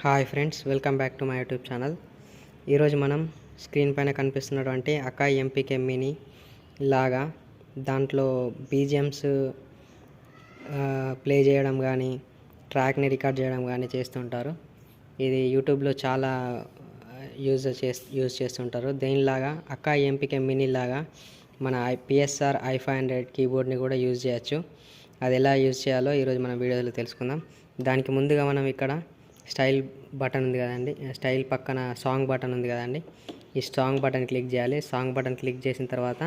Hi friends, welcome back to my YouTube channel. ఈరోజు మనం screen పైన కనిపిస్తున్నటువంటి అకాయ్ ఎంపీకే మినీ లాగా దాంట్లో బీజిఎమ్స్ ప్లే చేయడం కానీ ట్రాక్ని రికార్డ్ చేయడం కానీ చేస్తుంటారు. ఇది యూట్యూబ్లో చాలా యూజ్ చేస్తుంటారు. దేనిలాగా అకాయ్ ఎంపీకే మినీ లాగా మన పిఎస్ఆర్ i500 కీబోర్డ్ని కూడా యూజ్ చేయొచ్చు. అది ఎలా యూజ్ చేయాలో ఈరోజు మనం వీడియోలో తెలుసుకుందాం. దానికి ముందుగా మనం ఇక్కడ స్టైల్ బటన్ ఉంది కదండి, స్టైల్ పక్కన సాంగ్ బటన్ ఉంది కదండి, ఈ సాంగ్ బటన్ క్లిక్ చేయాలి. సాంగ్ బటన్ క్లిక్ చేసిన తర్వాత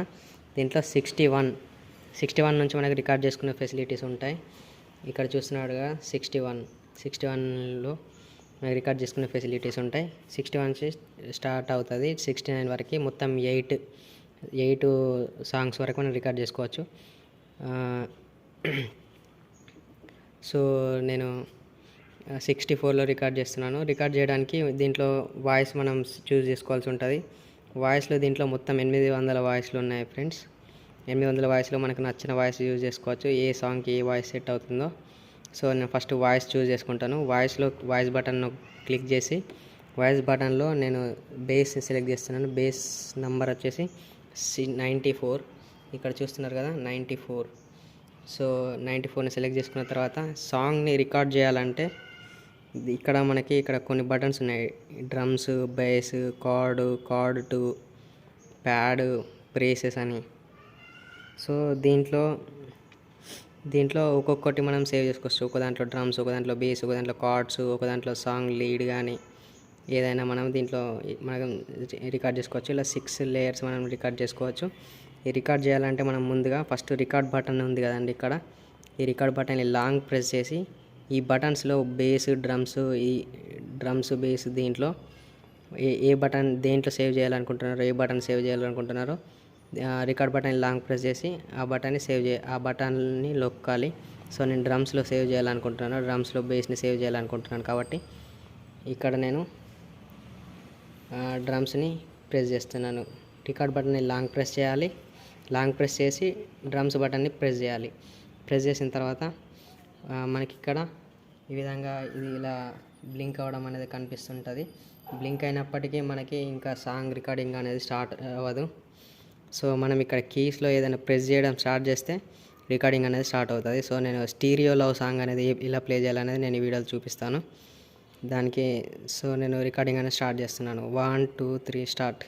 దీంట్లో 61 నుంచి మనకి రికార్డ్ చేసుకునే ఫెసిలిటీస్ ఉంటాయి. ఇక్కడ చూస్తున్నాడుగా 61లో మనకి రికార్డ్ చేసుకునే ఫెసిలిటీస్ ఉంటాయి. 61 నుంచి స్టార్ట్ అవుతుంది, 69 వరకు మొత్తం 8 సాంగ్స్ వరకు మనం రికార్డ్ చేసుకోవచ్చు. సో నేను 64లో రికార్డ్ చేస్తున్నాను. రికార్డ్ చేయడానికి దీంట్లో వాయిస్ మనం చూస్ చేసుకోవాల్సి ఉంటుంది. వాయిస్లో దీంట్లో మొత్తం 800 వాయిస్లు ఉన్నాయి ఫ్రెండ్స్. 800 వాయిస్లో మనకు నచ్చిన వాయిస్ యూజ్ చేసుకోవచ్చు, ఏ సాంగ్కి ఏ వాయిస్ సెట్ అవుతుందో. సో నేను ఫస్ట్ వాయిస్ చూస్ చేసుకుంటాను. వాయిస్ బటన్ క్లిక్ చేసి వాయిస్ బటన్లో నేను బేస్ సెలెక్ట్ చేస్తున్నాను. బేస్ నెంబర్ వచ్చేసి 94. ఇక్కడ చూస్తున్నారు కదా 94. సో 94ని సెలెక్ట్ చేసుకున్న తర్వాత సాంగ్ని రికార్డ్ చేయాలంటే ఇక్కడ కొన్ని బటన్స్ ఉన్నాయి. Drums, base, card 2, pad, praises అని. సో దీంట్లో ఒక్కొక్కటి మనం సేవ్ చేసుకోవచ్చు. ఒక దాంట్లో డ్రమ్స్, ఒక దాంట్లో బేస్, ఒక దాంట్లో కార్డ్స్, ఒక దాంట్లో సాంగ్ లీడ్ కానీ ఏదైనా మనం దీంట్లో మనం రికార్డ్ చేసుకోవచ్చు. ఇలా 6 లేయర్స్ మనం రికార్డ్ చేసుకోవచ్చు. ఈ రికార్డ్ చేయాలంటే మనం ముందుగా ఫస్ట్ రికార్డ్ బటన్ ఉంది కదండి, ఇక్కడ ఈ రికార్డ్ బటన్ని లాంగ్ ప్రెస్ చేసి ఈ బటన్స్లో బేస్, డ్రమ్స్ బేస్ దీంట్లో ఏ బటన్ దేంట్లో సేవ్ చేయాలనుకుంటున్నారో, ఏ బటన్ సేవ్ చేయాలనుకుంటున్నారో రికార్డ్ బటన్ లాంగ్ ప్రెస్ చేసి ఆ బటన్ని నొక్కాలి. సో నేను డ్రమ్స్లో సేవ్ చేయాలనుకుంటున్నాను, డ్రమ్స్లో బేస్ని సేవ్ చేయాలనుకుంటున్నాను కాబట్టి ఇక్కడ నేను డ్రమ్స్ని ప్రెస్ చేస్తున్నాను. రికార్డ్ బటన్ని లాంగ్ ప్రెస్ చేయాలి. లాంగ్ ప్రెస్ చేసి డ్రమ్స్ బటన్ని ప్రెస్ చేయాలి. ప్రెస్ చేసిన తర్వాత మనకి ఇక్కడ ఈ విధంగా ఇది ఇలా బ్లింక్ అవ్వడం అనేది కనిపిస్తుంటుంది. బ్లింక్ అయినప్పటికీ మనకి ఇంకా సాంగ్ రికార్డింగ్ అనేది స్టార్ట్ అవ్వదు. సో మనం ఇక్కడ కీస్లో ఏదైనా ప్రెస్ చేయడం స్టార్ట్ చేస్తే రికార్డింగ్ అనేది స్టార్ట్ అవుతుంది. సో నేను స్టీరియో లవ్ సాంగ్ అనేది ఇలా ప్లే చేయాలనేది నేను ఈ వీడియోలో చూపిస్తాను దానికి. సో నేను రికార్డింగ్ అనేది స్టార్ట్ చేస్తున్నాను. 1 2 3 స్టార్ట్.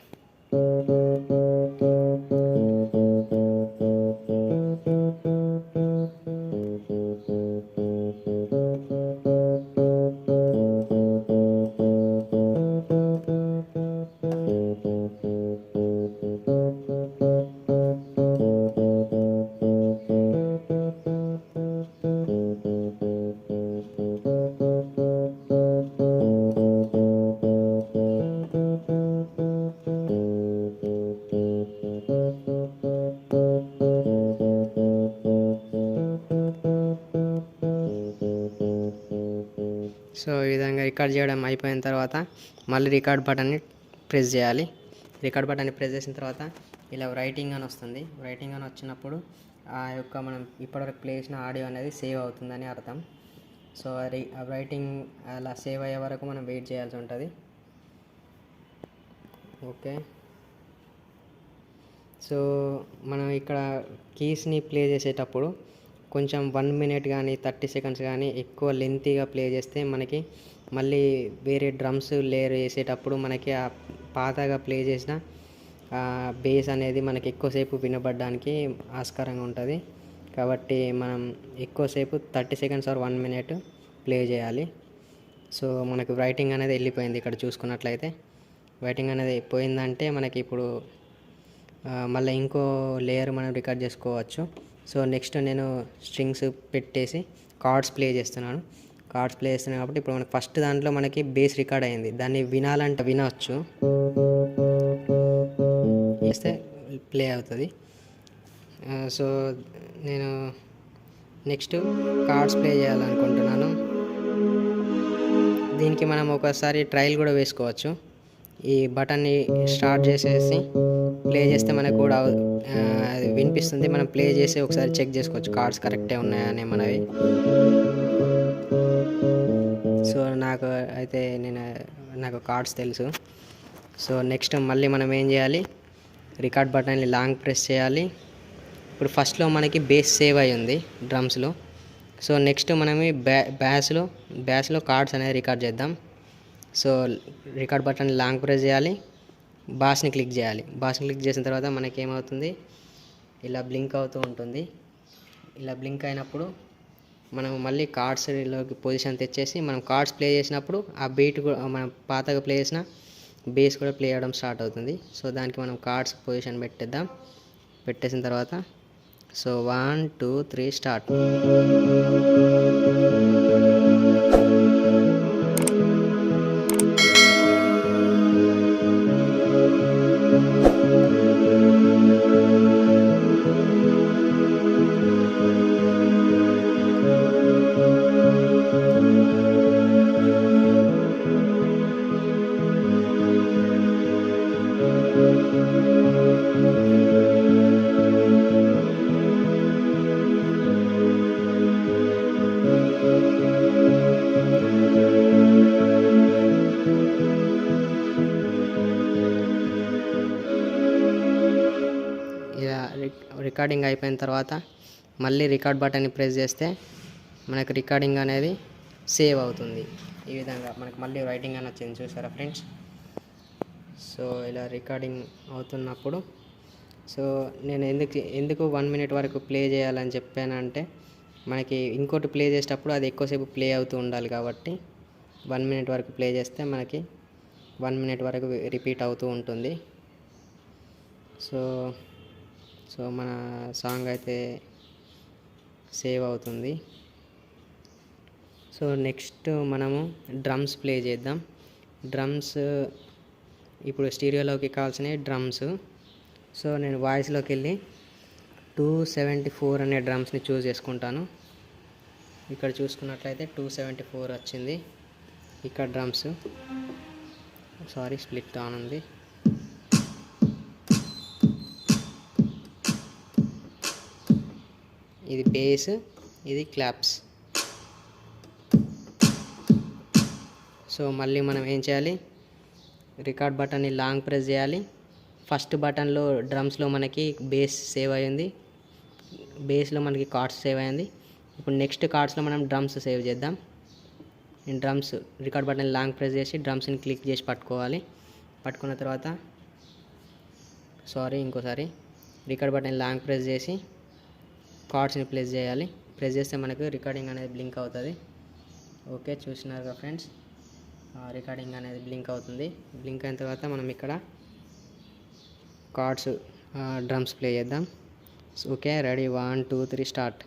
సో ఈ విధంగా రికార్డ్ చేయడం అయిపోయిన తర్వాత మళ్ళీ రికార్డ్ బటన్ని ప్రెస్ చేయాలి. రికార్డ్ బటన్ని ప్రెస్ చేసిన తర్వాత ఇలా రైటింగ్ అని వస్తుంది. రైటింగ్ అని వచ్చినప్పుడు మనం ఇప్పటివరకు ప్లే చేసిన ఆడియో అనేది సేవ్ అవుతుందని అర్థం. సో రైటింగ్ అలా సేవ్ అయ్యే వరకు మనం వెయిట్ చేయాల్సి ఉంటుంది. ఓకే, సో మనం ఇక్కడ కీస్ని ప్లే చేసేటప్పుడు కొంచెం 1 మినిట్ కానీ 30 సెకండ్స్ కానీ ఎక్కువ లెంతీగా ప్లే చేస్తే మనకి మళ్ళీ వేరే డ్రమ్స్ లేయర్ వేసేటప్పుడు మనకి ఆ పాతగా ప్లే చేసిన బేస్ అనేది మనకి ఎక్కువసేపు వినబడడానికి ఆస్కారంగా ఉంటుంది. కాబట్టి మనం ఎక్కువసేపు 30 సెకండ్స్ ఆర్ 1 మినిట్ ప్లే చేయాలి. సో మనకు రైటింగ్ అనేది వెళ్ళిపోయింది. ఇక్కడ చూసుకున్నట్లయితే రైటింగ్ అనేది పోయిందంటే మనకి ఇప్పుడు మళ్ళీ ఇంకో లేయర్ మనం రికార్డ్ చేసుకోవచ్చు. సో నెక్స్ట్ నేను స్ట్రింగ్స్ పెట్టేసి కార్డ్స్ ప్లే చేస్తున్నాను కాబట్టి ఇప్పుడు మనకి ఫస్ట్ దాంట్లో మనకి బేస్ రికార్డ్ అయింది. దాన్ని వినాలంటే వినవచ్చు, చేస్తే ప్లే అవుతుంది. సో నేను నెక్స్ట్ కార్డ్స్ ప్లే చేయాలనుకుంటున్నాను. దీనికి మనం ఒకసారి ట్రయల్ కూడా వేసుకోవచ్చు. ఈ బటన్ని స్టార్ట్ చేసేసి ప్లే చేస్తే మనకు కూడా అది వినిపిస్తుంది. మనం ప్లే చేసి ఒకసారి చెక్ చేసుకోవచ్చు కార్డ్స్ కరెక్టే ఉన్నాయని మనవి. సో నాకు అయితే నాకు కార్డ్స్ తెలుసు. సో నెక్స్ట్ మళ్ళీ మనం ఏం చేయాలి, రికార్డ్ బటన్ని లాంగ్ ప్రెస్ చేయాలి. ఇప్పుడు ఫస్ట్లో మనకి బేస్ సేవ్ అయి ఉంది డ్రమ్స్లో. సో నెక్స్ట్ మనం బ్యాస్లో కార్డ్స్ అనేది రికార్డ్ చేద్దాం. So record button long press చేయాలి, బాస్ని క్లిక్ చేయాలి. బాస్ని క్లిక్ చేసిన తర్వాత మనకి ఏమవుతుంది, ఇలా బ్లింక్ అవుతూ ఉంటుంది. ఇలా బ్లింక్ అయినప్పుడు మనం మళ్ళీ కార్డ్స్లోకి పొజిషన్ తెచ్చేసి మనం కార్డ్స్ ప్లే చేసినప్పుడు ఆ బీట్ కూడా మనం పాతగా ప్లే చేసిన బేస్ కూడా ప్లే అవ్వడం స్టార్ట్ అవుతుంది. సో దానికి మనం కార్డ్స్ పొజిషన్ పెట్టేసిన తర్వాత సో 1 2 3 స్టార్ట్. ఇలా రికార్డింగ్ అయిపోయిన తర్వాత మళ్ళీ రికార్డ్ బటన్ని ప్రెస్ చేస్తే మనకు రికార్డింగ్ అనేది సేవ్ అవుతుంది. ఈ విధంగా మనకు మళ్ళీ రైటింగ్ అని వచ్చింది, చూసారా ఫ్రెండ్స్. సో ఇలా రికార్డింగ్ అవుతున్నప్పుడు సో నేను ఎందుకు 1 minute వరకు ప్లే చేయాలని చెప్పానంటే, మనకి ఇంకోటి ప్లే చేసేటప్పుడు అది ఎక్కువసేపు ప్లే అవుతూ ఉండాలి కాబట్టి 1 minute వరకు ప్లే చేస్తే మనకి 1 minute వరకు రిపీట్ అవుతూ ఉంటుంది. సో మన సాంగ్ అయితే సేవ్ అవుతుంది. సో నెక్స్ట్ మనము డ్రమ్స్ ప్లే చేద్దాం. డ్రమ్స్ ఇప్పుడు స్టీరియోలోకి కావాల్సినవి డ్రమ్స్. సో నేను వాయిస్లోకి వెళ్ళి 274 అనే డ్రమ్స్ని చూస్ చేసుకుంటాను. ఇక్కడ చూసుకున్నట్లయితే 274 వచ్చింది. ఇక్కడ డ్రమ్స్ స్ప్లిట్ ఆన్ ఉంది. ఇది బేస్, ఇది క్లాప్స్. సో మళ్ళీ మనం ఏం చేయాలి, రికార్డ్ బటన్ని లాంగ్ ప్రెస్ చేయాలి. ఫస్ట్ బటన్లో డ్రమ్స్లో మనకి బేస్ సేవ్ అయ్యింది, బేస్లో మనకి కార్డ్స్ సేవ్ అయ్యింది. ఇప్పుడు నెక్స్ట్ కార్డ్స్లో మనం డ్రమ్స్ సేవ్ చేద్దాం. నేను drums record button long press చేసి డ్రమ్స్ని క్లిక్ చేసి పట్టుకోవాలి. పట్టుకున్న తర్వాత ఇంకోసారి రికార్డ్ బటన్ లాంగ్ ప్రెస్ చేసి కార్డ్స్ని ప్రెస్ చేయాలి. ప్రెస్ చేస్తే మనకు రికార్డింగ్ అనేది బ్లింక్ అవుతుంది. ఓకే, చూసినారుగా ఫ్రెండ్స్, రికార్డింగ్ అనేది బ్లింక్ అవుతుంది. బ్లింక్ అయిన తర్వాత మనం ఇక్కడ కార్డ్స్ డ్రమ్స్ ప్లే చేద్దాం. Okay, ready, 1 2 3 start.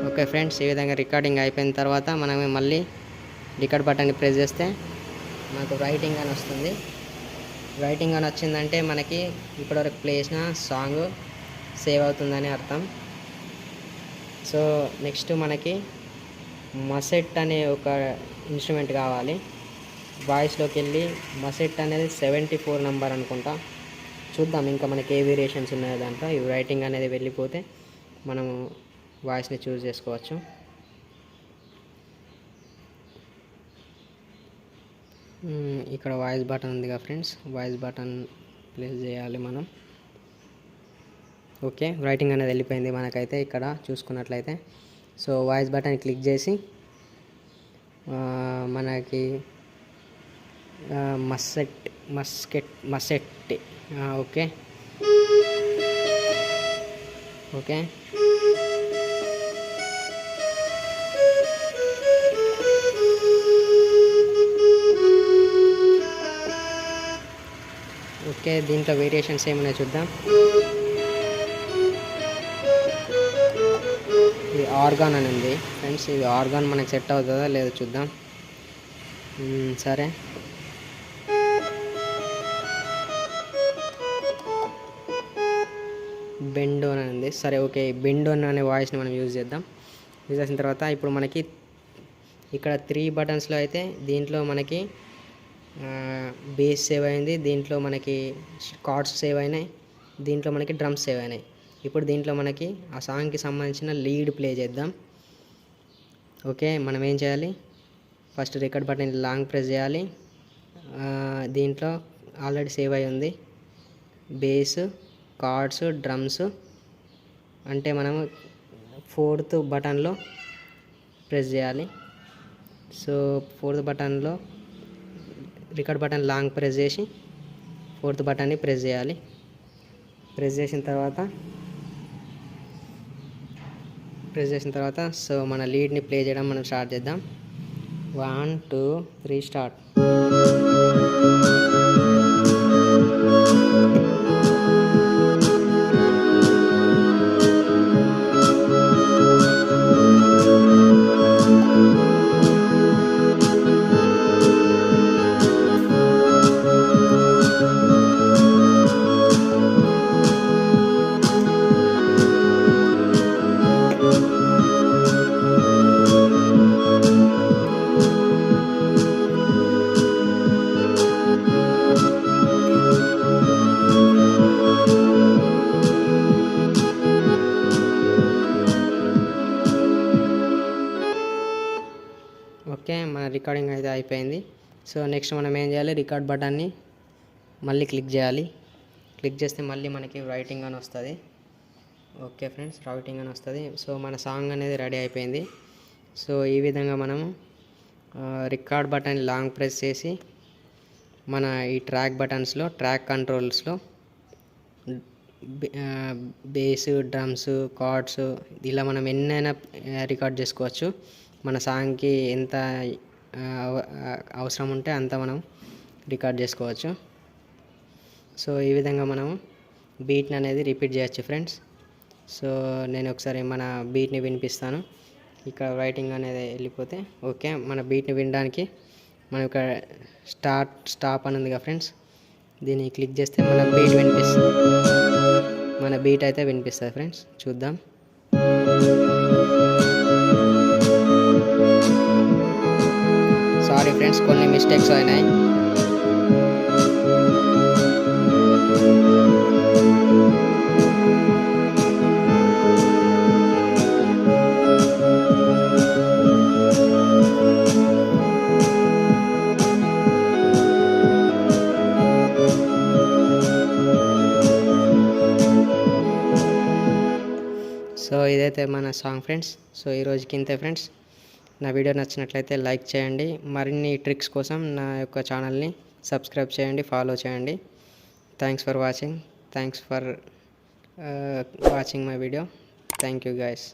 Okay friends, ఈ విధంగా రికార్డింగ్ అయిపోయిన తర్వాత మనం మళ్ళీ రికార్డ్ బటన్ని ప్రెస్ చేస్తే మనకు రైటింగ్ అని వస్తుంది. రైటింగ్ అని వచ్చిందంటే మనకి ఇప్పటివరకు ప్లే చేసిన సాంగ్ సేవ్ అవుతుందని అర్థం. సో నెక్స్ట్ మనకి మసెట్ అనే ఒక ఇన్స్ట్రుమెంట్ కావాలి. వాయిస్లోకి వెళ్ళి మసెట్ అనేది 74 నెంబర్ అనుకుంటా, చూద్దాం ఇంకా మనకి ఏ వేరియేషన్స్ ఉన్నాయో దాంట్లో. ఈ రైటింగ్ అనేది వెళ్ళిపోతే మనము వాయిస్ని చూస్ చేసుకోవచ్చు. ఇక్కడ వాయిస్ బటన్ ఉందిగా ఫ్రెండ్స్, వాయిస్ బటన్ ప్రెస్ చేయాలి మనం. ఓకే, రైటింగ్ అనేది వెళ్ళిపోయింది మనకైతే ఇక్కడ చూసుకున్నట్లయితే. సో వాయిస్ బటన్ క్లిక్ చేసి మనకి మసెట్ ఓకే ఓకే ఓకే, దీంట్లో వేరియేషన్స్ ఏమున్నాయో చూద్దాం. ఇది ఆర్గాన్ అని ఉంది ఫ్రెండ్స్. ఇది ఆర్గాన్ మనకి సెట్ అవుతుందా లేదో చూద్దాం. సరే, బెండోన్ అని ఉంది. సరే ఓకే, బెండోన్ అనే వాయిస్ని మనం యూజ్ చేద్దాం. యూజ్ చేసిన తర్వాత ఇప్పుడు మనకి ఇక్కడ 3 బటన్స్లో అయితే దీంట్లో మనకి బేస్ సేవ్ అయింది, దీంట్లో మనకి కార్డ్స్ సేవ్ అయినాయి, దీంట్లో మనకి డ్రమ్స్ సేవ్ అయినాయి. ఇప్పుడు దీంట్లో మనకి ఆ సాంగ్కి సంబంధించిన లీడ్ ప్లే చేద్దాం. ఓకే, మనం ఏం చేయాలి, first record button long press చేయాలి. దీంట్లో ఆల్రెడీ సేవ్ అయి ఉంది బేస్, కార్డ్స్, డ్రమ్స్. అంటే మనము 4th బటన్లో ప్రెస్ చేయాలి. సో 4th బటన్లో రికార్డ్ బటన్ లాంగ్ ప్రెస్ చేసి 4th బటన్ని ప్రెస్ చేయాలి. ప్రెస్ చేసిన తర్వాత సో మన లీడ్ని ప్లే చేయడం మనం స్టార్ట్ చేద్దాం. 1 2 3 స్టార్ట్. ఓకే, మన రికార్డింగ్ అయితే అయిపోయింది. సో నెక్స్ట్ మనం ఏం చేయాలి, రికార్డ్ బటన్ని మళ్ళీ క్లిక్ చేయాలి. క్లిక్ చేస్తే మళ్ళీ మనకి రైటింగ్ అని వస్తుంది. ఓకే ఫ్రెండ్స్, రైటింగ్ అని వస్తుంది. సో మన సాంగ్ అనేది రెడీ అయిపోయింది. సో ఈ విధంగా మనము రికార్డ్ బటన్ లాంగ్ ప్రెస్ చేసి మన ఈ ట్రాక్ బటన్స్లో, ట్రాక్ కంట్రోల్స్లో బేస్, డ్రమ్స్, కార్డ్స్ ఇలా మనం ఎన్నైనా రికార్డ్ చేసుకోవచ్చు. మన సాంగ్కి ఎంత అవసరం ఉంటే అంత మనం రికార్డ్ చేసుకోవచ్చు. సో ఈ విధంగా మనం బీట్ని అనేది రిపీట్ చేయొచ్చు ఫ్రెండ్స్. సో నేను ఒకసారి మన బీట్ని వినిపిస్తాను. ఇక్కడ రైటింగ్ అనేది వెళ్ళిపోతే ఓకే, మన బీట్ని వినడానికి మనం ఇక్కడ స్టాప్ అని ఉంది కదా ఫ్రెండ్స్, దీన్ని క్లిక్ చేస్తే మన బీట్ వినిపిస్తుంది. మన బీట్ అయితే వినిపిస్తుంది ఫ్రెండ్స్, చూద్దాం. సారీ ఫ్రెండ్స్, కొన్ని మిస్టేక్స్ అయినాయి. సో ఇదైతే మన సాంగ్ ఫ్రెండ్స్. సో ఈరోజుకి ఇంతే ఫ్రెండ్స్. నా వీడియో నచ్చినట్లయితే లైక్ చేయండి. మరిన్ని ట్రిక్స్ కోసం నా యొక్క ఛానల్ని సబ్స్క్రైబ్ చేయండి, ఫాలో చేయండి. Thanks for watching my video. Thank you guys.